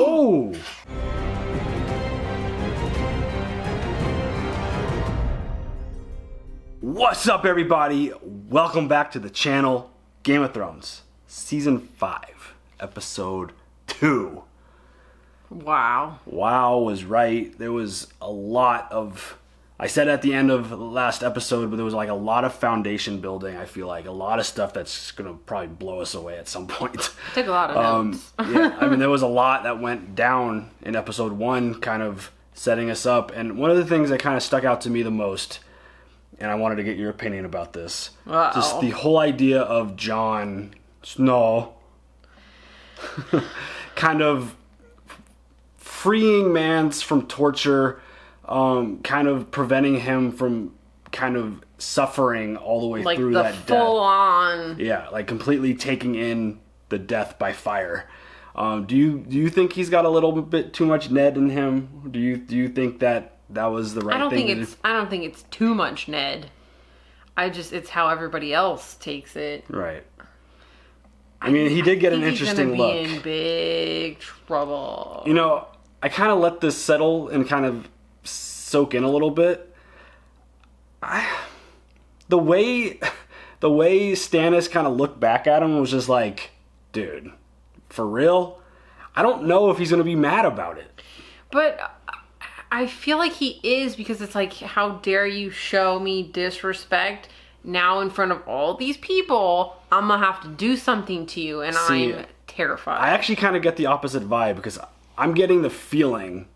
Oh! What's up, everybody? Welcome back to the channel. Game of Thrones, Season 5, Episode 2. Wow. Wow was right. There was a lot of... I said at the end of the last episode, but there was like a lot of foundation building, I feel like. A lot of stuff that's going to probably blow us away at some point. Took a lot of notes. Yeah, I mean, there was a lot that went down in Episode 1, kind of setting us up. And one of the things that kind of stuck out to me the most, and I wanted to get your opinion about this, just the whole idea of Jon Snow kind of freeing Mance from torture, kind of preventing him from kind of suffering all the way through that death. Like the full on. Yeah, like completely taking in the death by fire. Do you think he's got a little bit too much Ned in him? Do you think that was the right thing? I don't think it's too much Ned. It's how everybody else takes it. Right. I mean, he did get an interesting look. He's gonna be in big trouble. You know, I kind of let this settle and kind of soak in a little bit. The way Stannis kind of looked back at him was just like, dude, for real? I don't know if he's going to be mad about it. But I feel like he is, because it's like, how dare you show me disrespect now in front of all these people? I'm going to have to do something to you, and I'm terrified. I actually kind of get the opposite vibe, because I'm getting the feeling,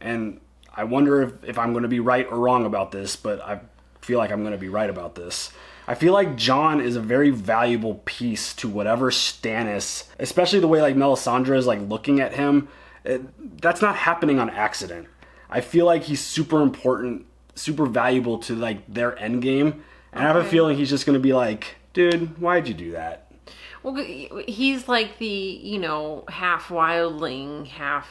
and I wonder if I'm going to be right or wrong about this, but I feel like I'm going to be right about this. I feel like Jon is a very valuable piece to whatever Stannis, especially the way like Melisandre is like looking at him. That's not happening on accident. I feel like he's super important, super valuable to like their end game. And I have a feeling he's just going to be like, dude, why'd you do that? Well, he's like the, half wildling, half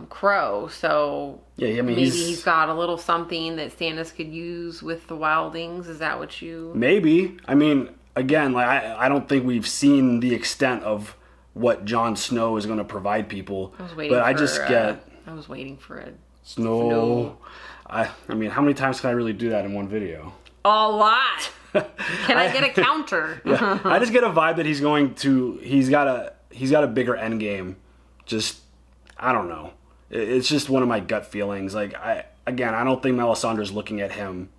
crow, so yeah, I mean, maybe he's got a little something that Stannis could use with the wildlings. Is that what you... Maybe. I mean, again, like I don't think we've seen the extent of what Jon Snow is going to provide people. I was waiting for a Snow. I mean, how many times can I really do that in one video? A lot. Can I get a counter? Yeah. I just get a vibe that he's got a bigger end game. Just, I don't know. It's just one of my gut feelings. Like, I don't think Melisandre's looking at him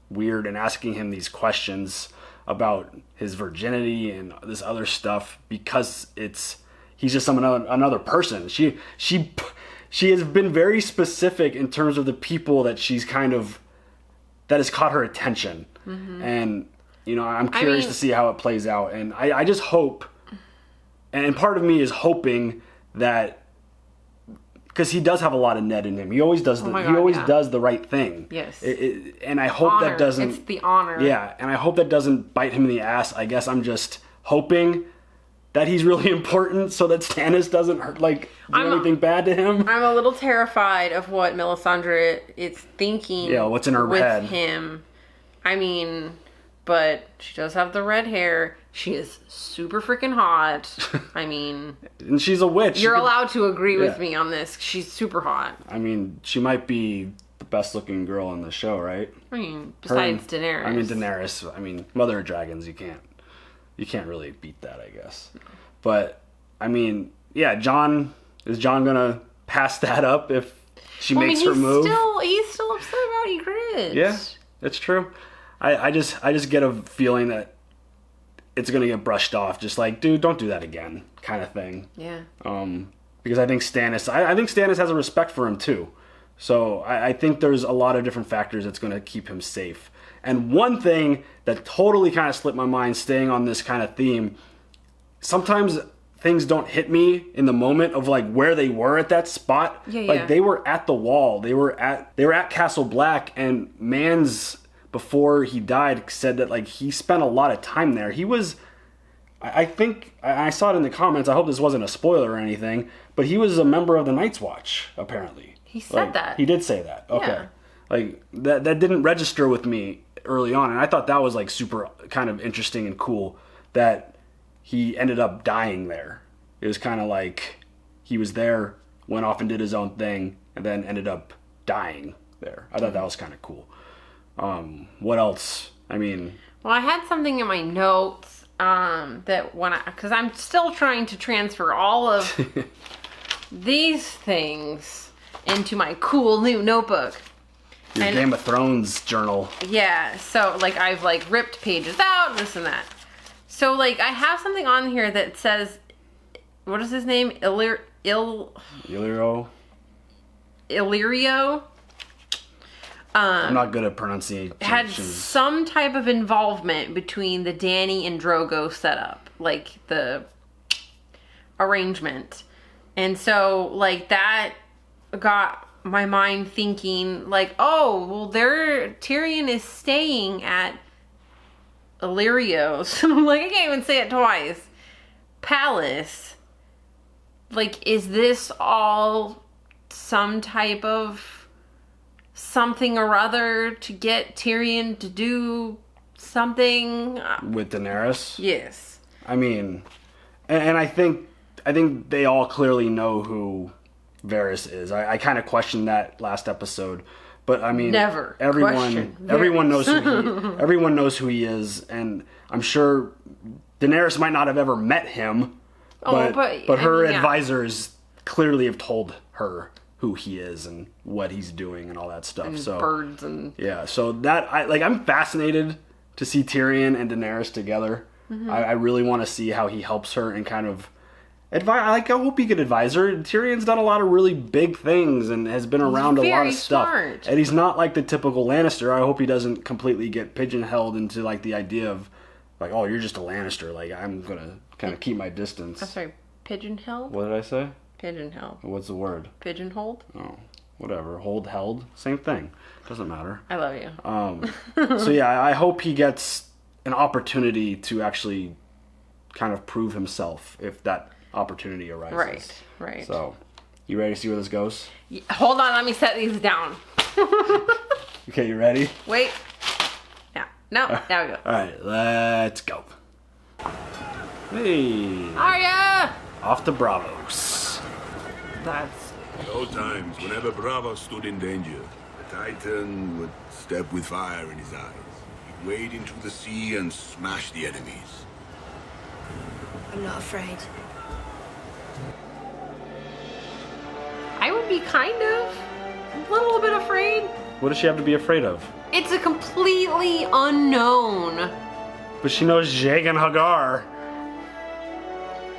weird and asking him these questions about his virginity and this other stuff because he's just another person. She has been very specific in terms of the people that that has caught her attention. Mm-hmm. And, I'm curious to see how it plays out. And I just hope, and part of me is hoping that, because he does have a lot of Ned in him. He always does does the right thing. Yes. And I hope that doesn't... It's the honor. Yeah, and I hope that doesn't bite him in the ass. I guess I'm just hoping that he's really important so that Stannis doesn't do anything bad to him. I'm a little terrified of what Melisandre is thinking. Yeah, what's in her head. With him. I mean, but she does have the red hair. She is super freaking hot. I mean... And she's a witch. You're allowed to agree with me on this. She's super hot. I mean, she might be the best looking girl in the show, right? I mean, besides Daenerys. I mean, Daenerys. I mean, Mother of Dragons, you can't really beat that, I guess. But, I mean, yeah, is Jon gonna pass that up if she makes her move? He's still upset about Ygritte. Yeah, that's true. I just get a feeling that it's gonna get brushed off, just like, dude, don't do that again, kind of thing. Yeah. Because I think Stannis has a respect for him too. So I think there's a lot of different factors that's gonna keep him safe. And one thing that totally kind of slipped my mind, staying on this kind of theme, sometimes things don't hit me in the moment of like where they were at that spot. Yeah, like they were at the wall. They were at Castle Black, and Mans, before he died, said that like he spent a lot of time there. He was, I think, I saw it in the comments, I hope this wasn't a spoiler or anything, but he was a member of the Night's Watch, apparently. He said that. He did say that. Okay. Yeah. Like that didn't register with me early on, and I thought that was like super kind of interesting and cool that he ended up dying there. It was kind of like he was there, went off and did his own thing, and then ended up dying there. I thought that was kind of cool. What else? I mean... Well, I had something in my notes that because I'm still trying to transfer all of these things into my cool new notebook. Your Game of Thrones journal. Yeah, so, like, I've, like, ripped pages out, this and that. So, like, I have something on here that says, what is his name? Illyrio? I'm not good at pronunciation. Had some type of involvement between the Dany and Drogo setup, like the arrangement. And so, like, that got my mind thinking, like, oh, well, Tyrion is staying at Illyrio's. I'm like, I can't even say it twice. Palace. Like, is this all some type of something or other to get Tyrion to do something? With Daenerys? Yes. I mean, and I think they all clearly know who Varys is. I kind of questioned that last episode, but I mean, everyone knows who he is, and I'm sure Daenerys might not have ever met him, but her advisors clearly have told her who he is and what he's doing and all that stuff. And so birds and so that I'm fascinated to see Tyrion and Daenerys together. Mm-hmm. I really want to see how he helps her and kind of I hope he could advise her. Tyrion's done a lot of really big things and has been around a lot of stuff. Smart. And he's not like the typical Lannister. I hope he doesn't completely get pigeonholed into like the idea of like, oh, you're just a Lannister. Like, I'm gonna kind of keep my distance. I'm sorry, pigeonholed? What did I say? Pigeonholed. What's the word? Pigeonholed? Oh, whatever. Held. Same thing. Doesn't matter. I love you. So yeah, I hope he gets an opportunity to actually kind of prove himself if that opportunity arises. Right. So, you ready to see where this goes? Hold on, let me set these down. Okay, you ready? Wait. Yeah. No, now we go. Alright, let's go. Hey. Arya! Off to Braavos. That's... At all times, whenever Braavos stood in danger, the Titan would step with fire in his eyes. He'd wade into the sea and smash the enemies. I'm not afraid. I would be kind of a little bit afraid. What does she have to be afraid of? It's a completely unknown. But she knows Jagan Hagar.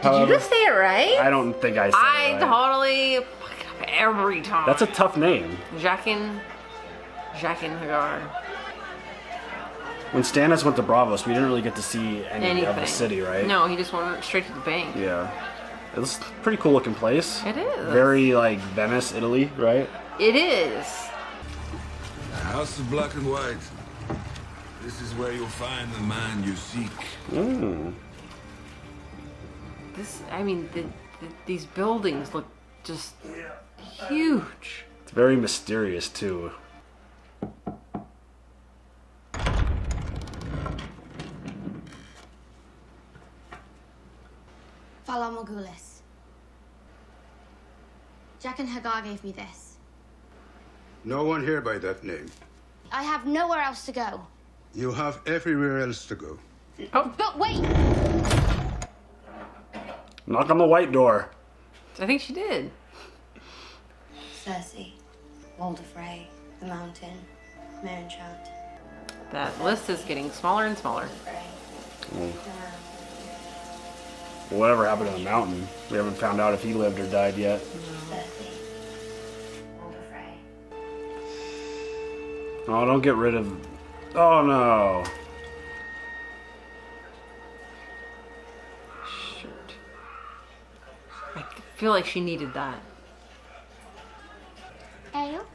Did you just say it right? I don't think I said it right. Totally fuck up every time. That's a tough name. Jaqen Hagar. When Stannis went to Braavos, we didn't really get to see any of the city, right? No, he just went straight to the bank. Yeah. It was a pretty cool looking place. It is. Very like Venice, Italy, right? It is. The House of Black and White. This is where you'll find the man you seek. These buildings look just huge. It's very mysterious too. Follow Morghulis. Jaqen Hagar gave me this. No one here by that name. I have nowhere else to go. You have everywhere else to go. Oh, But wait! Knock on the white door. I think she did. Cersei, Walder Frey, the Mountain, Merenchant. That list is getting smaller and smaller. Whatever happened to the Mountain? We haven't found out if he lived or died yet. Cersei, Walder Frey. Oh, don't get rid of... Oh, no. Shoot. I feel like she needed that. Ale?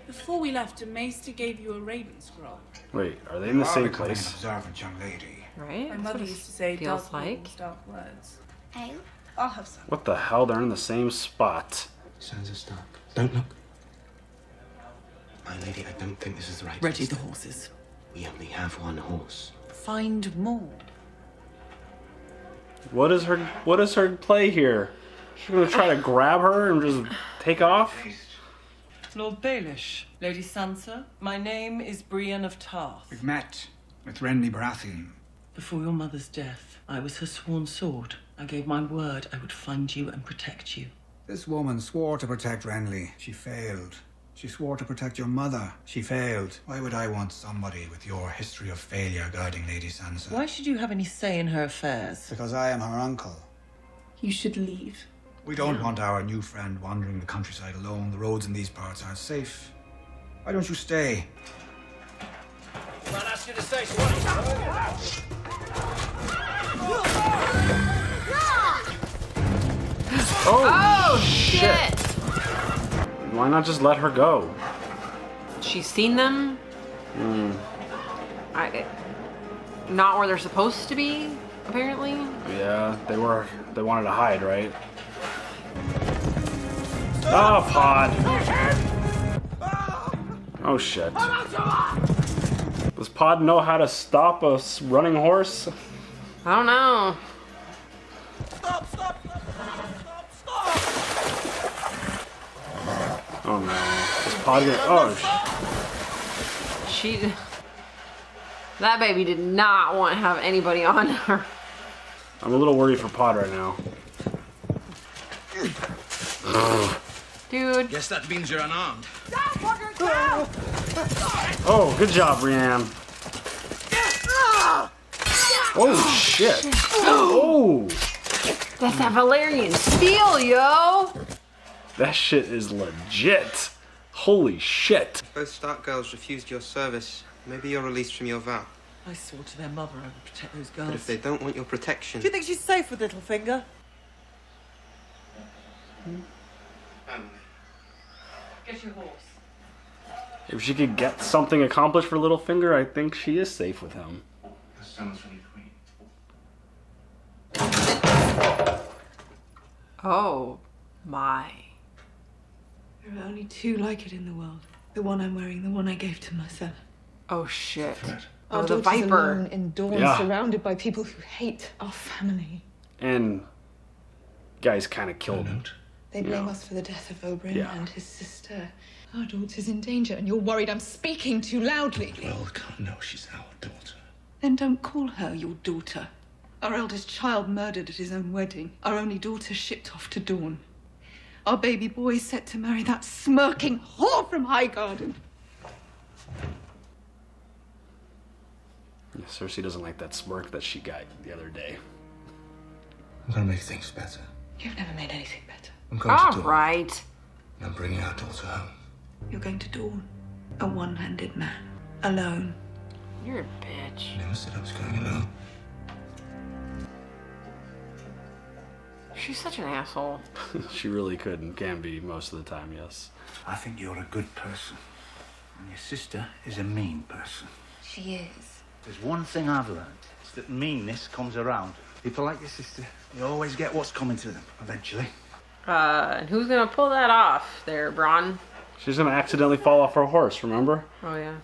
Before we left, a maester gave you a raven scroll. Wait, are they in the same place? Observant young lady. Right? My That's mother what it used to say feels dark like. words, dark words. Ale? I'll have some. What the hell? They're in the same spot. Sansa Stark. Don't look. My lady, I don't think this is the right Ready place. the horses. We only have one horse. Find more. What is her play here? She's gonna try to grab her and just take off? Lord Baelish, Lady Sansa, my name is Brienne of Tarth. We've met with Renly Baratheon. Before your mother's death, I was her sworn sword. I gave my word I would find you and protect you. This woman swore to protect Renly. She failed. She swore to protect your mother. She failed. Why would I want somebody with your history of failure guarding Lady Sansa? Why should you have any say in her affairs? Because I am her uncle. You should leave. We don't want our new friend wandering the countryside alone. The roads in these parts aren't safe. Why don't you stay? Can't ask you to stay, so what? Oh, shit! Why not just let her go? She's seen them. Not where they're supposed to be, apparently. Yeah, they wanted to hide, right? Oh, Pod. Oh, shit. Does Pod know how to stop a running horse? I don't know. Stop! Oh, no. Is Pod gonna... Oh, That baby did not want to have anybody on her. I'm a little worried for Pod right now. Dude. Guess that means you're unarmed. Oh, good job, Brienne. Oh, shit. Oh! That's that Valyrian steel, yo! That shit is legit. Holy shit. Both Stark girls refused your service. Maybe you're released from your vow. I swore to their mother I would protect those girls. But if they don't want your protection... Do you think she's safe with Littlefinger? Get your horse. If she could get something accomplished for Littlefinger, I think she is safe with him. The summons from the Queen. Oh, my. There are only two like it in the world. The one I'm wearing, the one I gave to my son. Oh, shit. Our Oh, the daughter's Viper. alone in Dawn, Yeah. surrounded by people who hate our family. And guys kind of killed him. They blame us for the death of Oberyn Yeah. and his sister. Our daughter's in danger, and you're worried I'm speaking too loudly. The world can't know she's our daughter. Then don't call her your daughter. Our eldest child murdered at his own wedding. Our only daughter shipped off to Dawn. Our baby boy set to marry that smirking whore from Highgarden. Yeah, Cersei doesn't like that smirk that she got the other day. I'm gonna make things better. You've never made anything better. I'm going to All Dawn. right. And I'm bringing our daughter home. You're going to Dawn. A one-handed man. Alone. You're a bitch. I never said I was going alone. She's such an asshole. She really could and can be most of the time, yes. I think you're a good person. And your sister is a mean person. She is. There's one thing I've learned. It's that meanness comes around. People like your sister, they always get what's coming to them, eventually. And who's gonna pull that off there, Bronn? She's gonna accidentally fall off her horse, remember? Oh, yeah.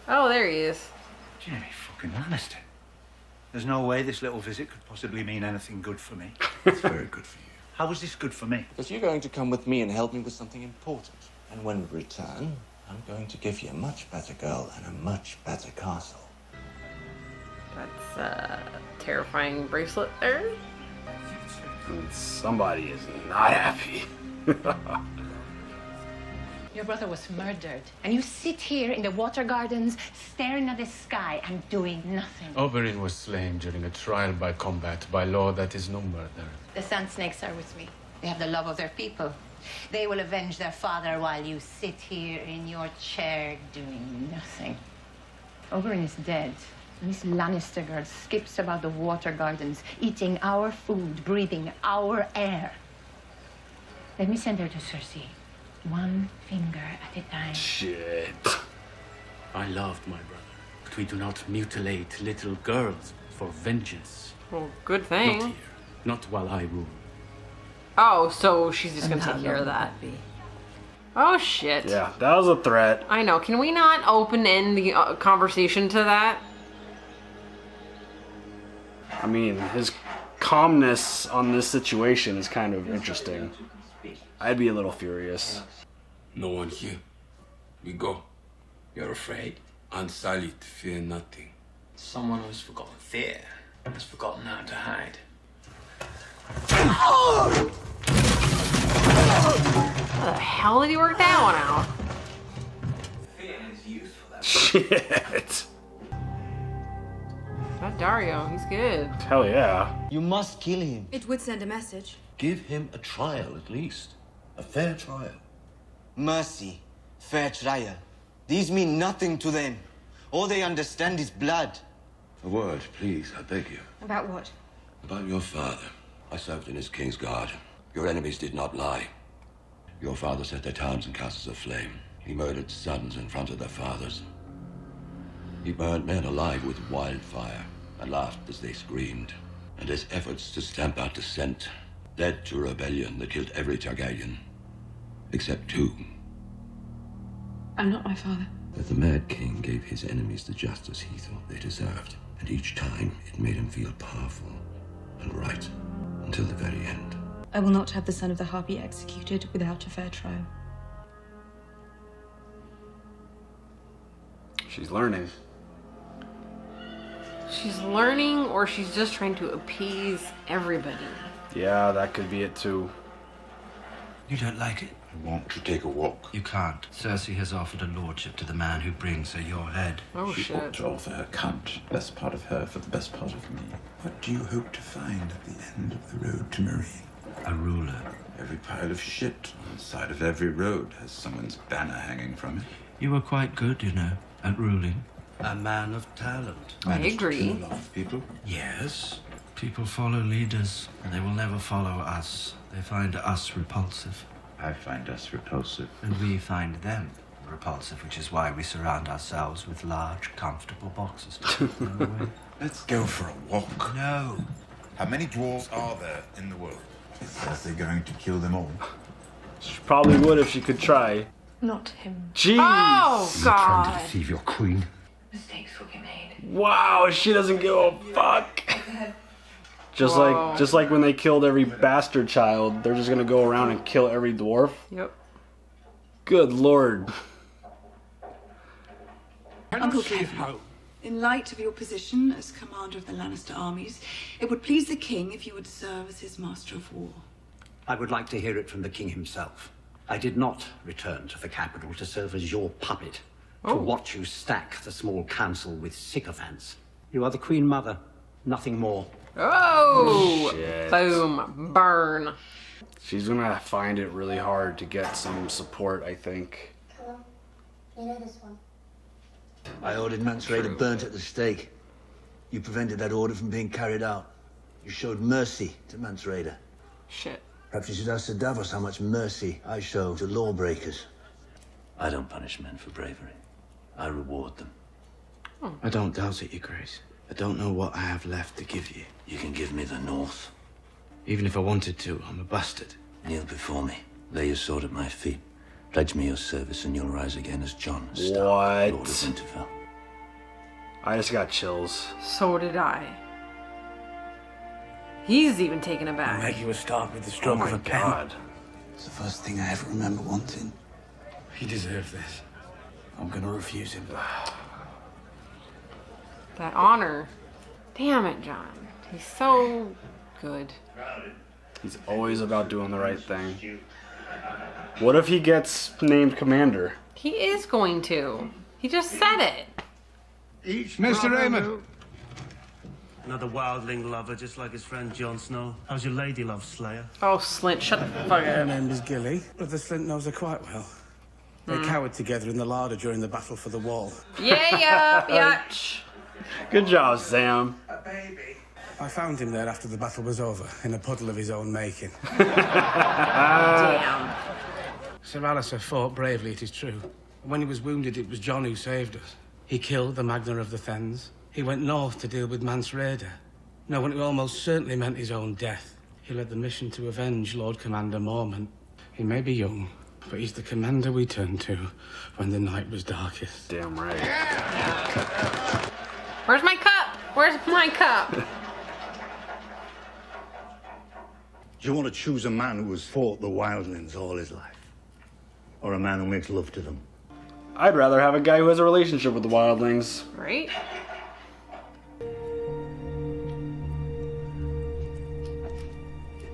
Oh, there he is. Jaime fucking Lannister. There's no way this little visit could possibly mean anything good for me. It's very good for you. How is this good for me? Because you're going to come with me and help me with something important. And when we return, I'm going to give you a much better girl and a much better castle. That's a terrifying bracelet there. And somebody is not happy. Your brother was murdered, and you sit here in the water gardens staring at the sky and doing nothing. Oberyn was slain during a trial by combat. By law, that is no murder. The Sand Snakes are with me. They have the love of their people. They will avenge their father while you sit here in your chair doing nothing. Oberyn is dead. And this Lannister girl skips about the water gardens, eating our food, breathing our air. Let me send her to Cersei. One finger at a time. Shit. I loved my brother, but we do not mutilate little girls for vengeance. Well, good thing. Not here. Not while I rule. Oh, so she's just gonna take care of that. Oh, shit. Yeah, that was a threat. I know. Can we not open-end the conversation to that? I mean, his calmness on this situation is kind of interesting. I'd be a little furious. No one here. We go. You're afraid? Unsullied, fear nothing. Someone who's forgotten fear has forgotten how to hide. How the hell did he work that one out? Fear is useful. Shit. That Dario, he's good. Hell yeah. You must kill him. It would send a message. Give him a trial at least. A fair trial. Mercy, fair trial. These mean nothing to them. All they understand is blood. A word, please, I beg you. About what? About your father. I served in his king's guard. Your enemies did not lie. Your father set their towns and castles aflame. He murdered sons in front of their fathers. He burned men alive with wildfire and laughed as they screamed. And his efforts to stamp out dissent led to a rebellion that killed every Targaryen. Except 2. I'm not my father. But the Mad King gave his enemies the justice he thought they deserved. And each time it made him feel powerful and right until the very end. I will not have the son of the Harpy executed without a fair trial. She's learning. She's learning, or she's just trying to appease everybody. Yeah, that could be it too. You don't like it? I want to take a walk. You can't. Cersei has offered a lordship to the man who brings her your head. Oh, She shit. ought to offer her count. Best part of her for the best part of me. What do you hope to find at the end of the road to Marine? A ruler. Every pile of shit on the side of every road has someone's banner hanging from it. You were quite good, you know, at ruling. A man of talent. I agree. A lot of people. Yes. People follow leaders, and they will never follow us. They find us repulsive. I find us repulsive. And we find them repulsive, which is why we surround ourselves with large, comfortable boxes. Let's go for a walk. No. How many dwarves are there in the world? Is Cersei going to kill them all? She probably would if she could try. Not him. Jeez. Oh, Trying to God. deceive your queen. Mistakes will be made. Wow, she doesn't give a fuck. Just like when they killed every bastard child, they're just gonna go around and kill every dwarf. Yep. Good lord. Uncle Kevin, in light of your position as commander of the Lannister armies, it would please the king if you would serve as his master of war. I would like to hear it from the king himself. I did not return to the capital to serve as your puppet, to watch you stack the small council with sycophants. You are the queen mother, nothing more. Oh! Shit. Boom. Burn. She's gonna find it really hard to get some support, I think. Hello. You know this one. I ordered Mance Rayder burnt at the stake. You prevented that order from being carried out. You showed mercy to Mance Rayder. Shit. Perhaps you should ask Sir Davos how much mercy I show to lawbreakers. I don't punish men for bravery. I reward them. I don't doubt it, Your Grace. I don't know what I have left to give you. You can give me the North. Even if I wanted to, I'm a bastard. Kneel before me. Lay your sword at my feet. Pledge me your service and you'll rise again as Jon Stark, What? Lord of Winterfell. I just got chills. So did I. He's even taken I'll aback. make you a Stark with the stroke Oh of my a pen. god. It's the first thing I ever remember wanting. He deserves this. I'm gonna refuse him. That honor. Damn it, John. He's so good. He's always about doing the right thing. What if he gets named commander? He is going to. He just said it. Mr. Raymond. Another wildling lover, just like his friend Jon Snow. How's your lady love, Slayer? Oh, Slint, shut the fuck Her up. name is Gilly. Brother Slint knows her quite well. They cowered together in the larder during the battle for the wall. Yeah. Good job, Sam. I found him there after the battle was over, in a puddle of his own making. Damn. Sir Alison fought bravely, it is true. When he was wounded, it was Jon who saved us. He killed the Magna of the Fens. He went north to deal with Mance Rayder. No, when it almost certainly meant his own death. He led the mission to avenge Lord Commander Mormont. He may be young, but he's the commander we turned to when the night was darkest. Damn right. Where's my cup? Where's my cup? Do you want to choose a man who has fought the wildlings all his life? Or a man who makes love to them? I'd rather have a guy who has a relationship with the wildlings. Right?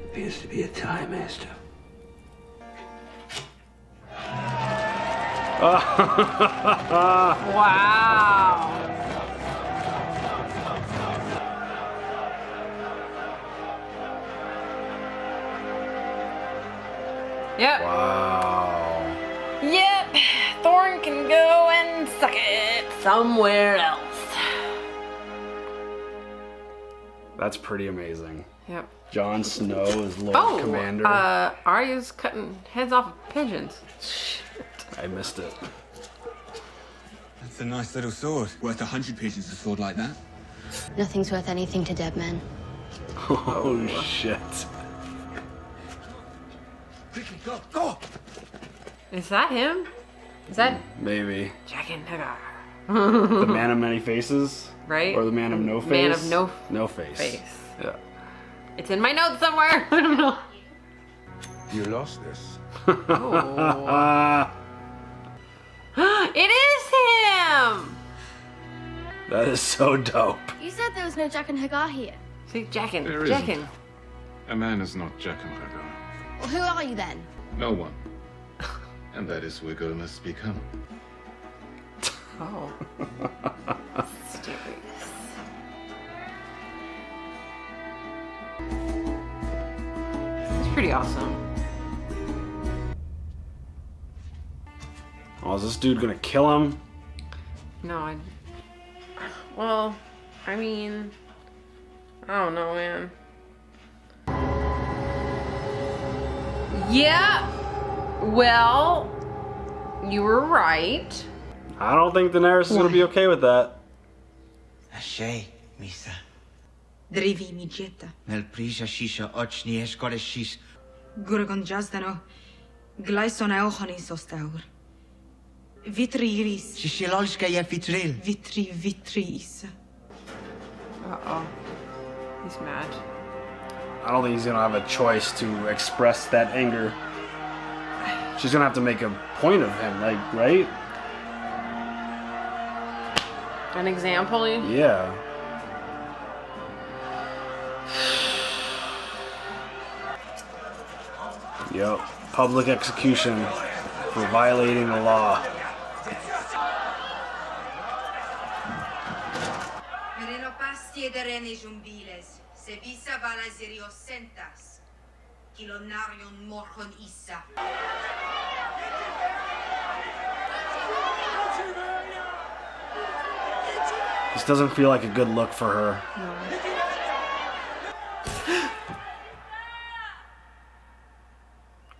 Appears to be a tie, Master. Wow. Yep. Wow. Yep. Thorne can go and suck it somewhere else. That's pretty amazing. Yep. Jon Snow is Lord Commander. Arya's cutting heads off of pigeons. Shit. I missed it. That's a nice little sword. Worth 100 pieces of sword like that. Nothing's worth anything to dead men. Oh, shit. Quickly, go, go! Is that him? Is that Maybe. Jaqen H'ghar? The man of many faces? Right? Or the man of no face? Man of no face. Yeah. It's in my notes somewhere. I don't know. You lost this. Oh. It is him! That is so dope. You said there was no Jaqen H'ghar here. See, Jaqen. There Jaqen. isn't. A man is not Jaqen H'ghar. Well, who are you then? No one. And that is who Ugo must become. Oh. Mysterious. It's pretty awesome. Oh, is this dude gonna kill him? No, well, I mean, I don't know, man. Yeah, well, you were right. I don't think Daenerys is gonna be okay with that. Ashay, Misa. Drivi mi jetta. Nel prisha shisha ochni eshkore shish. Gurgon jazdano. Glyson eochani sostaur. Vitri iris. Shishilolshka ye vitril. Vitri isa. Uh-oh. He's mad. I don't think he's gonna have a choice to express that anger. She's gonna have to make a point of him, like, right? An example? Yeah. Yep. Public execution for violating the law. This doesn't feel like a good look for her. No.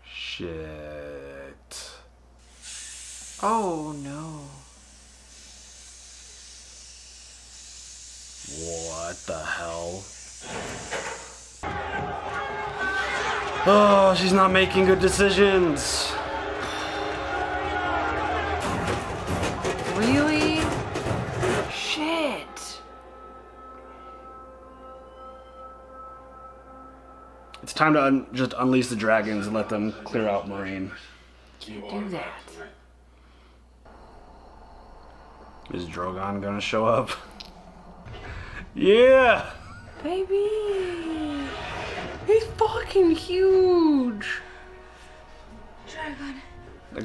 Shit. Oh no. What the hell? Oh, she's not making good decisions. Really? Shit. It's time to just unleash the dragons and let them clear out Marine. Can't do that. Is Drogon gonna show up? Yeah! Baby! He's fucking huge! Dragon.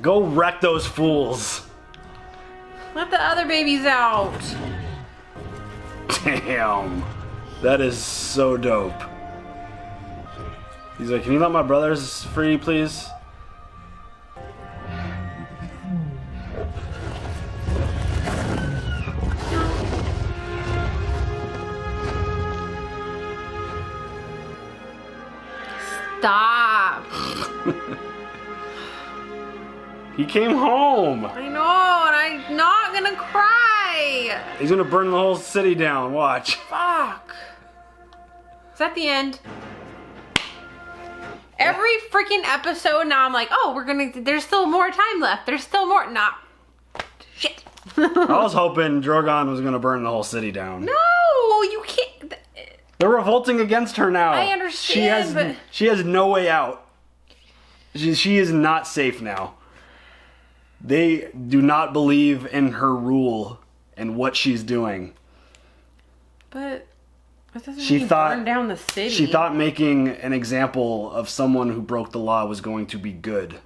Go wreck those fools! Let the other babies out! Damn! That is so dope. He's like, can you let my brothers free, please? Stop! He came home! I know, and I'm not gonna cry! He's gonna burn the whole city down, watch. Fuck! Is that the end? Every freaking episode now I'm like, oh, there's still more time left. There's still more. Nah. Shit. I was hoping Drogon was gonna burn the whole city down. No, you can't. They're revolting against her now. I understand, she has no way out. She is not safe now. They do not believe in her rule and what she's doing. But that doesn't mean burn down the city. She thought making an example of someone who broke the law was going to be good.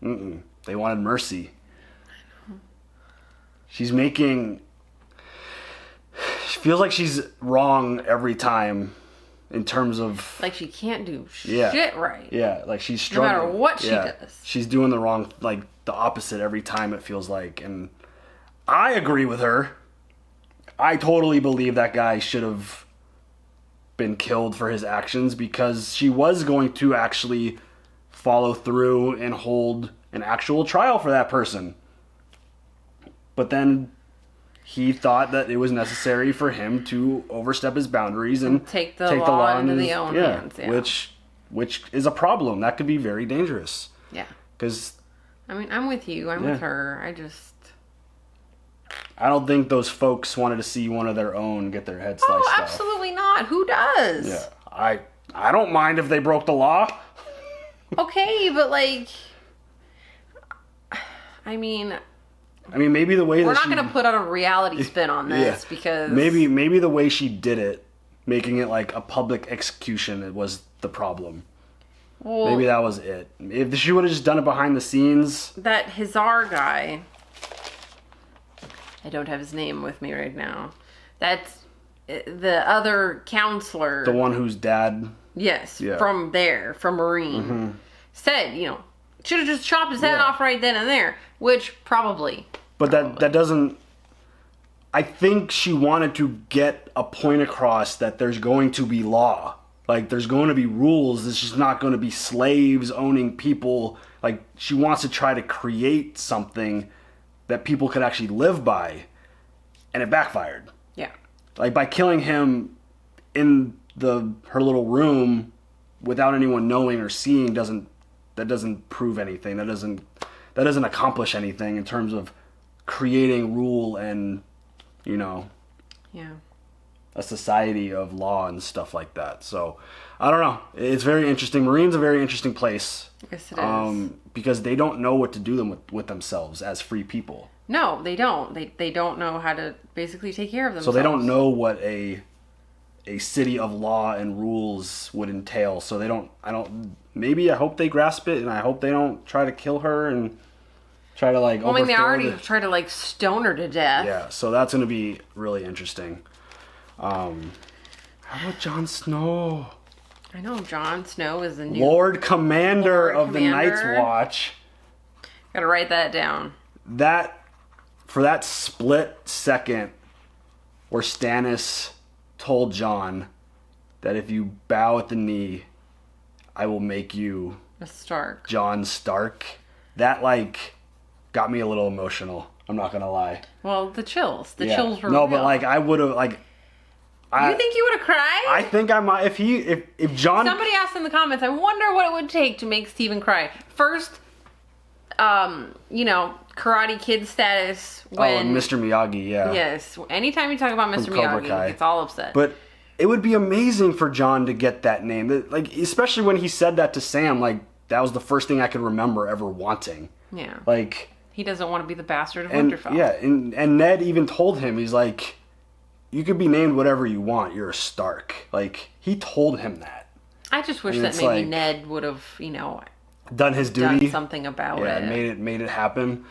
They wanted mercy. I know. She feels like she's wrong every time in terms of... Like she can't do shit right. Yeah, like she's struggling. No matter what she does. She's doing the wrong, like the opposite every time, it feels like. And I agree with her. I totally believe that guy should have been killed for his actions, because she was going to actually follow through and hold an actual trial for that person. But then he thought that it was necessary for him to overstep his boundaries and take the law into his own hands. Yeah. Which is a problem. That could be very dangerous. Yeah. Because... I mean, I'm with you. I'm with her. I don't think those folks wanted to see one of their own get their head sliced off. Absolutely not. Who does? Yeah. I don't mind if they broke the law. Okay, but like... I mean, maybe the way we're not going to put on a reality spin on this because maybe the way she did it, making it like a public execution, it was the problem. Well, maybe that was it. If she would have just done it behind the scenes. That Hazar guy, I don't have his name with me right now. That's the other counselor. The one whose dad. Yes, from Marine, said, should have just chopped his head off right then and there, which probably. But that doesn't... I think she wanted to get a point across that there's going to be law. Like, there's going to be rules. It's just not going to be slaves owning people. Like, she wants to try to create something that people could actually live by. And it backfired. Yeah. Like, by killing him in her little room without anyone knowing or seeing that doesn't prove anything. That doesn't accomplish anything in terms of creating rule and, a society of law and stuff like that. So, I don't know. It's very interesting. Marine's a very interesting place. Yes, it is. Because they don't know what to do with themselves as free people. No, they don't. They don't know how to basically take care of themselves. So they don't know what a city of law and rules would entail. So maybe I hope they grasp it, and I hope they don't try to kill her and try to like. Well, I mean, they already tried to like stone her to death. Yeah, so that's going to be really interesting. How about Jon Snow? I know Jon Snow is the new Lord Commander of the Night's Watch. Gotta write that down. For that split second where Stannis told Jon that if you bow at the knee, I will make you a Stark. Jon Stark. That got me a little emotional. I'm not gonna lie. Well, the chills. The chills were real. But I would have you think you would have cried? I think I might. If Jon. Somebody asked in the comments, I wonder what it would take to make Steven cry. First, Karate Kid status when Mr. Miyagi, yeah. Yes. Anytime you talk about Mr. Miyagi, he gets all upset. But it would be amazing for Jon to get that name. Especially when he said that to Sam, that was the first thing I could remember ever wanting. Yeah. He doesn't want to be the bastard of Winterfell. Yeah, and Ned even told him, he's like, you could be named whatever you want. You're a Stark. He told him that. I just wish that maybe Ned would have, done his duty. Done something about it. Yeah, made it happen.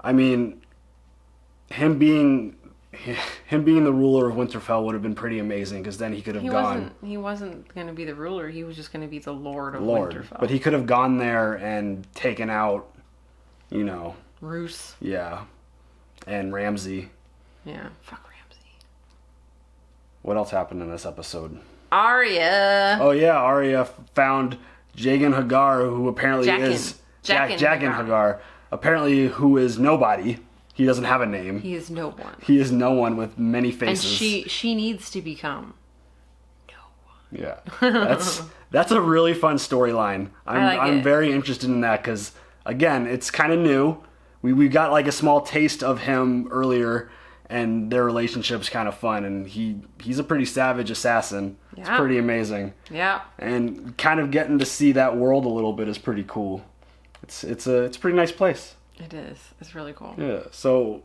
I mean, him being the ruler of Winterfell would have been pretty amazing, because then he could have gone. He wasn't going to be the ruler. He was just going to be the Lord of Winterfell. But he could have gone there and taken out, Roose. Yeah, and Ramsay. Yeah, fuck Ramsay. What else happened in this episode? Arya. Oh yeah, Arya found Jaqen H'ghar, who apparently is Jaqen H'ghar. Apparently, who is nobody. He doesn't have a name. He is no one. He is no one with many faces. And she needs to become no one. Yeah, that's a really fun storyline. I'm very interested in that, because again, it's kind of new. We got a small taste of him earlier and their relationship's kind of fun, and he's a pretty savage assassin. Yeah. It's pretty amazing. Yeah. And kind of getting to see that world a little bit is pretty cool. It's a pretty nice place. It is. It's really cool. Yeah. So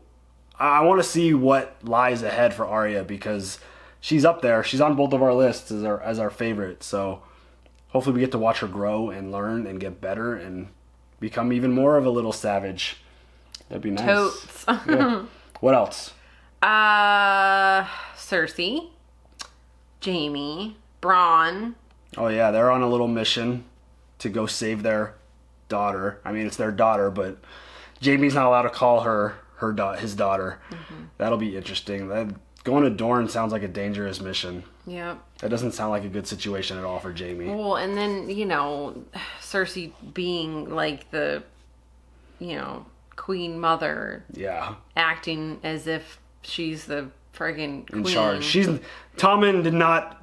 I want to see what lies ahead for Arya, because she's up there. She's on both of our lists as our favorite. So hopefully we get to watch her grow and learn and get better and become even more of a little savage. That'd be nice. Totes. Yeah. What else? Cersei, Jaime, Bronn. Oh yeah, they're on a little mission to go save their daughter. I mean, it's their daughter, but Jaime's not allowed to call her his daughter. Mm-hmm. That'll be interesting. Going to Dorne sounds like a dangerous mission. Yep. That doesn't sound like a good situation at all for Jaime. Well, and then, Cersei being like the, queen mother. Yeah. Acting as if she's the friggin' queen. In charge. Tommen did not...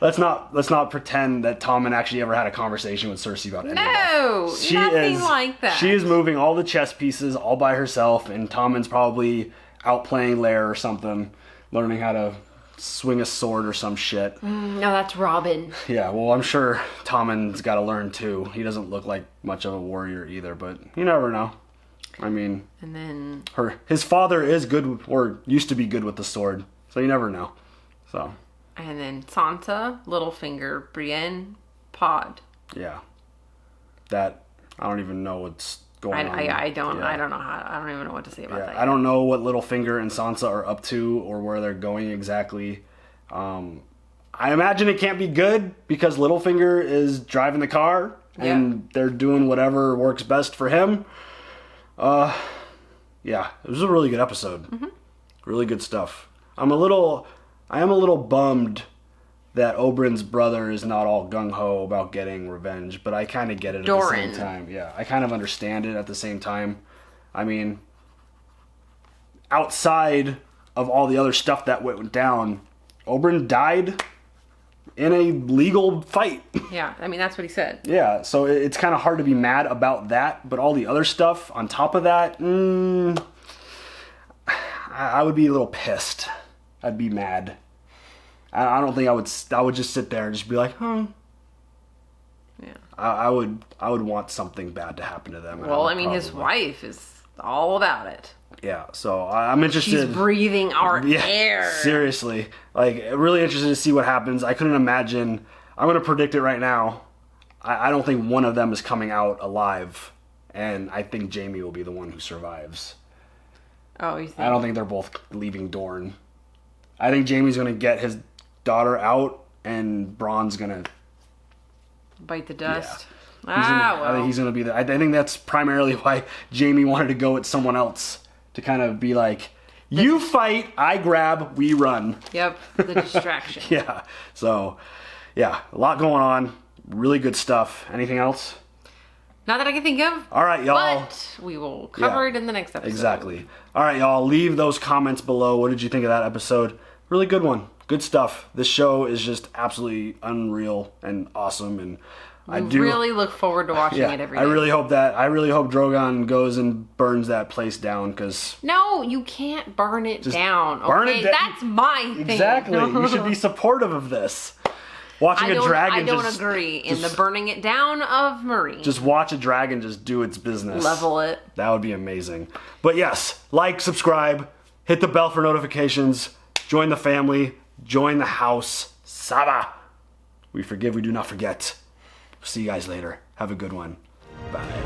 Let's not pretend that Tommen actually ever had a conversation with Cersei about anything. No! Nothing like that. She is moving all the chess pieces all by herself, and Tommen's probably out playing Lair or something, learning how to swing a sword or some shit. No, that's Robin. Yeah, well, I'm sure Tommen's got to learn too. He doesn't look like much of a warrior either, but you never know. I mean, and then his father is good, or used to be good with the sword, so you never know. So. And then Sansa, Littlefinger, Brienne, Pod. Yeah. That I don't even know what's going on. I don't even know what to say about that. I don't know what Littlefinger and Sansa are up to or where they're going exactly. I imagine it can't be good because Littlefinger is driving the car and they're doing whatever works best for him. Yeah, it was a really good episode. Mm-hmm. Really good stuff. I am a little bummed that Oberyn's brother is not all gung-ho about getting revenge, but I kind of get it at the same time. Yeah, I kind of understand it at the same time. I mean, outside of all the other stuff that went down, Oberyn died in a legal fight. Yeah, I mean, that's what he said. Yeah, so it's kind of hard to be mad about that, but all the other stuff on top of that, I would be a little pissed. I'd be mad. I don't think I would just sit there and just be like, Yeah. I would want something bad to happen to them. Well, I mean, his wife is all about it. Yeah, so I'm interested. She's breathing our air. Seriously. Like, really interested to see what happens. I couldn't imagine. I'm going to predict it right now. I don't think one of them is coming out alive. And I think Jaime will be the one who survives. Oh, you think? I don't think they're both leaving Dorne. I think Jaime's going to get his daughter out, and Bronn's going to bite the dust. Yeah. I think he's going to be there. I think that's primarily why Jaime wanted to go with someone else. To kind of be like, you fight, I grab, we run. Yep, the distraction. Yeah, so, yeah, a lot going on. Really good stuff. Anything else? Not that I can think of. All right, y'all. But we will cover it in the next episode. Exactly. All right, y'all. Leave those comments below. What did you think of that episode? Really good one. Good stuff. This show is just absolutely unreal and awesome, and I really look forward to watching it every day. I really hope Drogon goes and burns that place down, because... No, you can't burn it down. Burn it down. That's my thing. Exactly. You should be supportive of this. Watching a dragon I don't agree in the burning it down of Marine. Just watch a dragon just do its business. Level it. That would be amazing. But yes, like, subscribe, hit the bell for notifications, join the family, join the house. Saba. We forgive, we do not forget. See you guys later. Have a good one. Bye.